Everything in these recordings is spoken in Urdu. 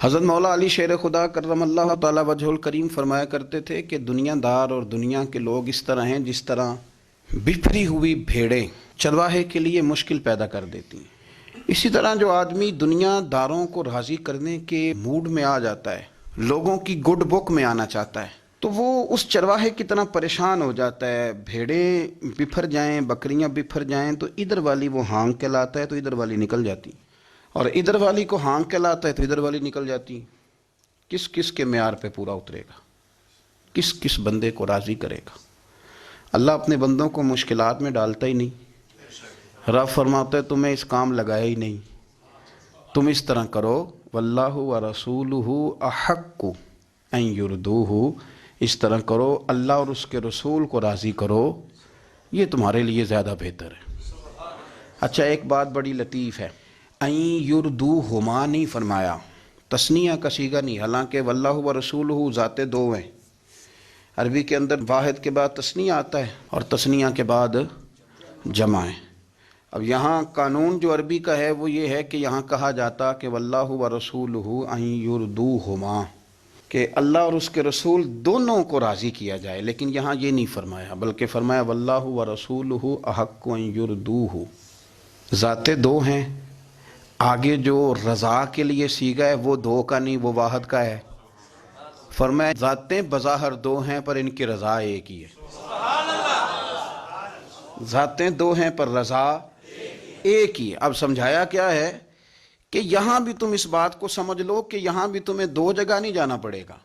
حضرت مولا علی شیر خدا کرم اللہ تعالی وجہ الکریم فرمایا کرتے تھے کہ دنیا دار اور دنیا کے لوگ اس طرح ہیں جس طرح بکھری ہوئی بھیڑیں چرواہے کے لیے مشکل پیدا کر دیتی ہیں۔ اسی طرح جو آدمی دنیا داروں کو راضی کرنے کے موڈ میں آ جاتا ہے، لوگوں کی گڈ بک میں آنا چاہتا ہے، تو وہ اس چرواہے کی طرح پریشان ہو جاتا ہے۔ بھیڑیں بپھر جائیں، بکریاں بپھر جائیں تو ادھر والی وہ ہانگ کے لاتا ہے تو ادھر والی نکل جاتی، اور ادھر والی کو ہانگ کے لاتا ہے تو ادھر والی نکل جاتی۔ کس کس کے معیار پہ پورا اترے گا؟ کس کس بندے کو راضی کرے گا؟ اللہ اپنے بندوں کو مشکلات میں ڈالتا ہی نہیں۔ رب فرماتا ہے تمہیں اس کام لگایا ہی نہیں، تم اس طرح کرو، واللہ ورسولہ احق ان یردوہ، اس طرح کرو، اللہ اور اس کے رسول کو راضی کرو، یہ تمہارے لیے زیادہ بہتر ہے۔ اچھا، ایک بات بڑی لطیف ہے، ان یردوہما نہیں فرمایا، تثنیہ کا صیغہ نہیں، حالانکہ واللہ ورسولہ ذات دو ہیں۔ عربی کے اندر واحد کے بعد تثنیہ آتا ہے اور تثنیہ کے بعد جمع ہے۔ اب یہاں قانون جو عربی کا ہے وہ یہ ہے کہ یہاں کہا جاتا کہ واللہ ورسولہ ان یردوہما، کہ اللہ اور اس کے رسول دونوں کو راضی کیا جائے، لیکن یہاں یہ نہیں فرمایا، بلکہ فرمایا واللہ ورسولہ احق ان یردوہ، ذاتیں دو ہیں۔ آگے جو رضا کے لیے صیغہ ہے وہ دو کا نہیں، وہ واحد کا ہے۔ فرمایا ذاتیں بظاہر دو ہیں پر ان کی رضا ایک ہی ہے۔ ذاتیں دو ہیں پر رضا ایک ہی ہے۔ اب سمجھایا کیا ہے کہ یہاں بھی تم اس بات کو سمجھ لو کہ یہاں بھی تمہیں دو جگہ نہیں جانا پڑے گا،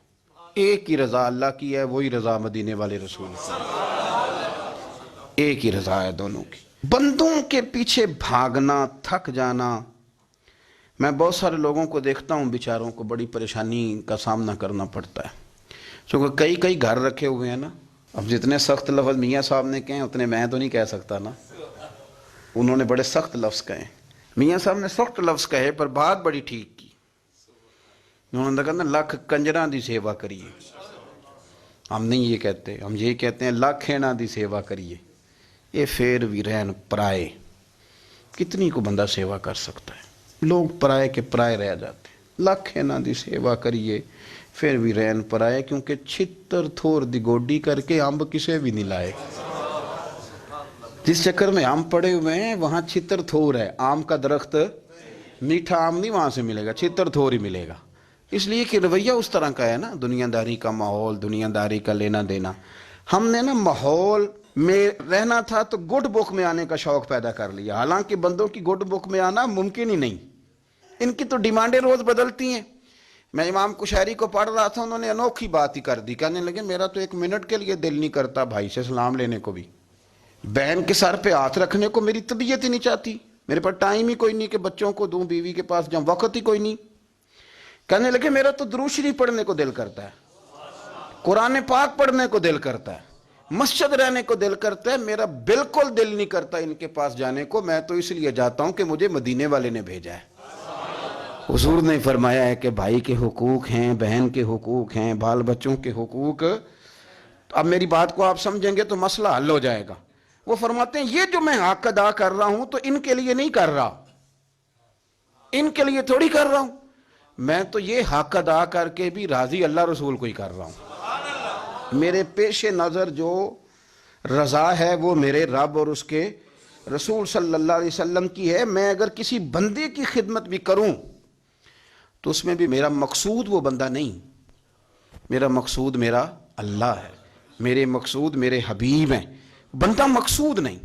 ایک ہی رضا اللہ کی ہے، وہی رضا مدینے والے رسول کی، ایک ہی رضا ہے دونوں کی۔ بندوں کے پیچھے بھاگنا، تھک جانا، میں بہت سارے لوگوں کو دیکھتا ہوں بیچاروں کو بڑی پریشانی کا سامنا کرنا پڑتا ہے، چونکہ کئی گھر رکھے ہوئے ہیں نا۔ اب جتنے سخت لفظ میاں صاحب نے کہے اتنے میں تو نہیں کہہ سکتا نا، انہوں نے بڑے سخت لفظ کہے، میاں صاحب نے سخت لفظ کہے پر بات بڑی ٹھیک کی۔ انہوں نے کہا نا لاکھ کنجراں دی سیوا کریے، ہم نہیں یہ کہتے، ہم یہ کہتے ہیں لاکھ ہینا دی سیوا کریے، یہ پھر بھی رہن پرائے، کتنی کو بندہ سیوا کر سکتا ہے؟ لوگ پرائے کے پرائے رہ جاتے ہیں۔ لاکھ ہینا دی سیوا کریے پھر بھی رہن پرائے، کیونکہ چھتر تھور دی گوڈی کر کے امب کسے بھی نہیں لائے۔ جس چکر میں آم پڑے ہوئے ہیں وہاں چھتر تھور ہے، آم کا درخت میٹھا آم نہیں وہاں سے ملے گا، چھتر تھور ہی ملے گا، اس لیے کہ رویہ اس طرح کا ہے نا، دنیا داری کا ماحول، دنیا داری کا لینا دینا۔ ہم نے نا ماحول میں رہنا تھا تو گڈ بک میں آنے کا شوق پیدا کر لیا، حالانکہ بندوں کی گڈ بک میں آنا ممکن ہی نہیں، ان کی تو ڈیمانڈیں روز بدلتی ہیں۔ میں امام کشیری کو پڑھ رہا تھا، انہوں نے انوکھی بات ہی کر دی، کہنے لگے میرا تو ایک منٹ کے لیے دل نہیں کرتا بھائی سے سلام لینے کو بھی، بہن کے سر پہ ہاتھ رکھنے کو میری طبیعت ہی نہیں چاہتی، میرے پاس ٹائم ہی کوئی نہیں کہ بچوں کو دوں، بیوی کے پاس جاؤں، وقت ہی کوئی نہیں۔ کہنے لگے میرا تو درود شریف پڑھنے کو دل کرتا ہے، قرآن پاک پڑھنے کو دل کرتا ہے، مسجد رہنے کو دل کرتا ہے، میرا بالکل دل نہیں کرتا ان کے پاس جانے کو، میں تو اس لیے جاتا ہوں کہ مجھے مدینے والے نے بھیجا ہے۔ حضور نے فرمایا ہے کہ بھائی کے حقوق ہیں، بہن کے حقوق ہیں، بال بچوں کے حقوق۔ اب میری بات کو آپ سمجھیں گے تو مسئلہ حل ہو جائے گا۔ وہ فرماتے ہیں یہ جو میں حق ادا کر رہا ہوں تو ان کے لیے نہیں کر رہا، ان کے لیے تھوڑی کر رہا ہوں، میں تو یہ حق ادا کر کے بھی راضی اللہ رسول کو ہی کر رہا ہوں۔ میرے پیش نظر جو رضا ہے وہ میرے رب اور اس کے رسول صلی اللہ علیہ وسلم کی ہے۔ میں اگر کسی بندے کی خدمت بھی کروں تو اس میں بھی میرا مقصود وہ بندہ نہیں، میرا مقصود میرا اللہ ہے، میرے مقصود میرے حبیب ہیں، بندہ مقصود نہیں۔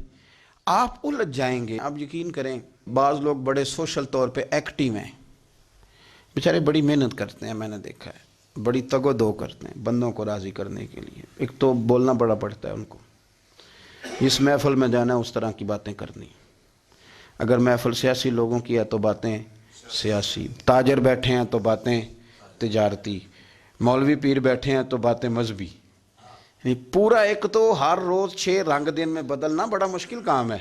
آپ الجھ جائیں گے۔ آپ یقین کریں بعض لوگ بڑے سوشل طور پہ ایکٹیو ہیں، بیچارے بڑی محنت کرتے ہیں، میں نے دیکھا ہے، بڑی تگ و دو کرتے ہیں بندوں کو راضی کرنے کے لیے۔ ایک تو بولنا بڑا پڑتا ہے ان کو، جس محفل میں جانا ہے اس طرح کی باتیں کرنی، اگر محفل سیاسی لوگوں کی ہے تو باتیں سیاسی، تاجر بیٹھے ہیں تو باتیں تجارتی، مولوی پیر بیٹھے ہیں تو باتیں مذہبی، یعنی پورا ایک تو ہر روز 6 رنگ دن میں بدلنا بڑا مشکل کام ہے۔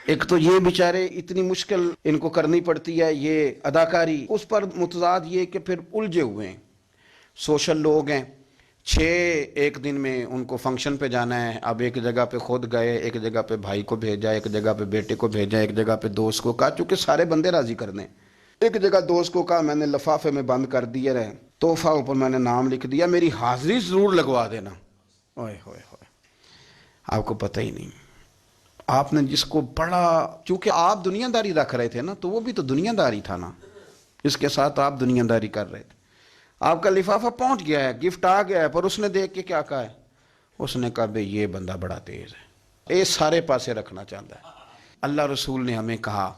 ایک تو یہ بیچارے اتنی مشکل ان کو کرنی پڑتی ہے یہ اداکاری، اس پر متضاد یہ کہ پھر الجھے ہوئے ہیں، سوشل لوگ ہیں، 6 ایک دن میں ان کو فنکشن پہ جانا ہے، اب ایک جگہ پہ خود گئے، ایک جگہ پہ بھائی کو بھیجا، ایک جگہ پہ بیٹے کو بھیجا، ایک جگہ پہ دوست کو کہا، چونکہ سارے بندے راضی کرنے، ایک جگہ دوست کو کہا میں نے لفافے میں بند کر دیے رہے، تحفہ اوپر میں نے نام لکھ دیا، میری حاضری ضرور لگوا دینا۔ اوئے ہوئے ہوئے، آپ کو پتہ ہی نہیں، آپ نے جس کو بڑا، چونکہ آپ دنیا داری رکھ رہے تھے نا، تو وہ بھی تو دنیا داری تھا نا، اس کے ساتھ آپ دنیا داری کر رہے تھے۔ آپ کا لفافہ پہنچ گیا ہے، گفٹ آ گیا ہے، پر اس نے دیکھ کے کیا کہا ہے؟ اس نے کہا بھئی یہ بندہ بڑا تیز ہے، یہ سارے پاسے رکھنا چاہتا ہے۔ اللہ رسول نے ہمیں کہا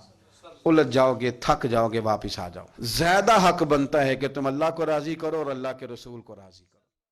الجھ جاؤ گے، تھک جاؤ گے، واپس آ جاؤ۔ زیادہ حق بنتا ہے کہ تم اللہ کو راضی کرو اور اللہ کے رسول کو راضی کرو۔